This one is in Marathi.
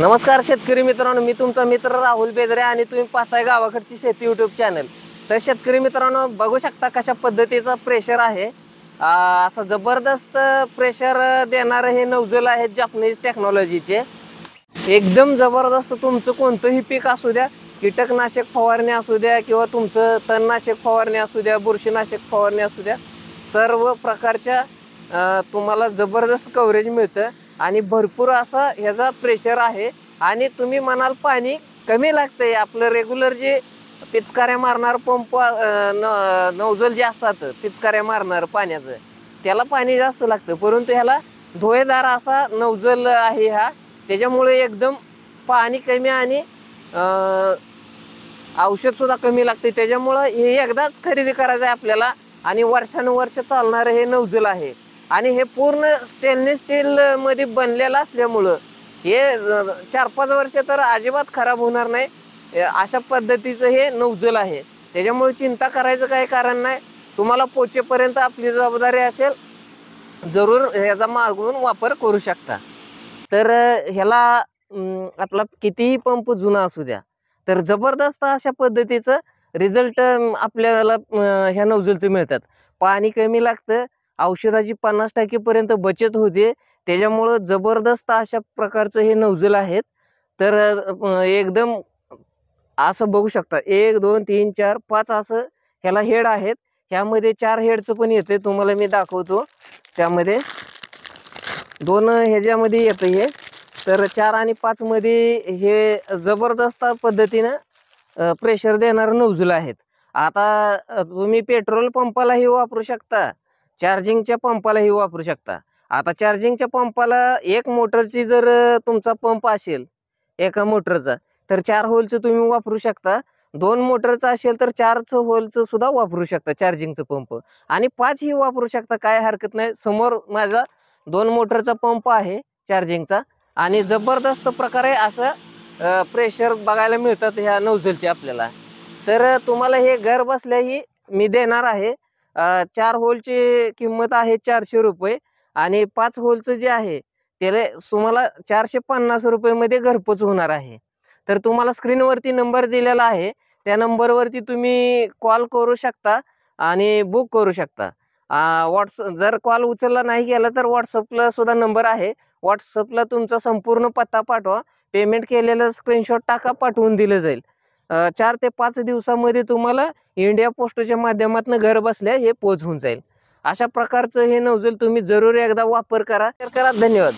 नमस्कार शेतकरी मित्रांनो, मी तुमचा मित्र राहुल बेदरे आणि तुम्ही पाहताय गावाकडची शेती यूट्यूब चॅनल। तर शेतकरी मित्रांनो, बघू शकता कशा पद्धतीचा प्रेशर आहे। असं जबरदस्त प्रेशर देणारे हे नोझल आहेत जापनीज टेक्नॉलॉजीचे। एकदम जबरदस्त तुमचं कोणतंही पीक असू द्या, कीटकनाशक फवारणी असू द्या किंवा तुमचं तणनाशक फवारणी असू द्या, बुरशीनाशक फवारणी असू द्या, सर्व प्रकारच्या तुम्हाला जबरदस्त कव्हरेज मिळतं आणि भरपूर असा ह्याचा प्रेशर आहे। आणि तुम्ही म्हणाल पाणी कमी लागतंय, आपलं रेग्युलर जे पिचकाऱ्या मारणार पंप नोझल जे असतात पिचकाऱ्या मारणार पाण्याचं, त्याला पाणी जास्त लागतं, परंतु ह्याला धोयेदार असा नोझल आहे हा। त्याच्यामुळे एकदम पाणी कमी आणि औषध सुद्धा कमी लागते। त्याच्यामुळे हे एकदाच खरेदी करायचं आहे आपल्याला आणि वर्षानुवर्ष चालणारे हे नोझल आहे। आणि हे पूर्ण स्टेनलेस स्टील मध्ये बनलेलं असल्यामुळं हे 4-5 वर्ष तर अजिबात खराब होणार नाही, अशा पद्धतीचं हे नोझल आहे। त्याच्यामुळे चिंता करायचं काही कारण नाही, तुम्हाला पोचेपर्यंत आपली जबाबदारी असेल, जरूर ह्याचा मागून वापर करू शकता। तर ह्याला आपला कितीही पंप जुना असू द्या, तर जबरदस्त अशा पद्धतीचं रिझल्ट आपल्याला ह्या नोझलचं मिळतात। पाणी कमी लागतं, औषधाची 50% पर्यंत बचत होते, त्याच्यामुळं जबरदस्त अशा प्रकारचं हे नोझल आहेत। तर एकदम असं बघू शकता 1 2 3 4 5 असं ह्याला हेड आहेत। ह्यामध्ये 4 हेडचं पण येते, तुम्हाला मी दाखवतो। त्यामध्ये 2 ह्याच्यामध्ये येतं हे, तर 4 आणि 5 मध्ये हे जबरदस्त पद्धतीनं प्रेशर देणारे नोझल आहेत। आता तुम्ही पेट्रोल पंपालाही वापरू शकता, चार्जिंगच्या पंपालाही वापरू शकता। आता चार्जिंगच्या पंपाला एक मोटरची जर तुमचा पंप असेल एका मोटरचा, तर 4 होलचं तुम्ही वापरू शकता। 2 मोटरचा असेल तर 4 होलचं सुद्धा वापरू शकता चार्जिंगचं पंप, आणि 5 ही वापरू शकता, काय हरकत नाही। समोर माझा 2 मोटरचा पंप आहे चार्जिंगचा, आणि जबरदस्त प्रकारे असं प्रेशर बघायला मिळतात ह्या नोझलचे आपल्याला। तर तुम्हाला हे घर बसल्याही मी देणार आहे। 4 होलची किंमत आहे 400 रुपये, आणि 5 होलचं जे आहे त्याला तुम्हाला 450 रुपये घरपोच होणार आहे। तर तुम्हाला स्क्रीनवरती नंबर दिलेला आहे, त्या नंबरवरती तुम्ही कॉल करू शकता आणि बुक करू शकता। जर कॉल उचलला नाही गेला तर व्हॉट्सअपला सुद्धा नंबर आहे, व्हॉट्सअपला तुमचा संपूर्ण पत्ता पाठवा, पेमेंट केलेलं स्क्रीनशॉट टाका, पाठवून दिलं जाईल। 4 ते 5 दिवसामध्ये तुम्हाला इंडिया पोस्टच्या माध्यमातून घर बसल्या हे पोच होऊन जाईल। अशा प्रकारचं हे नोझल तुम्ही जरूर एकदा वापर करा। धन्यवाद।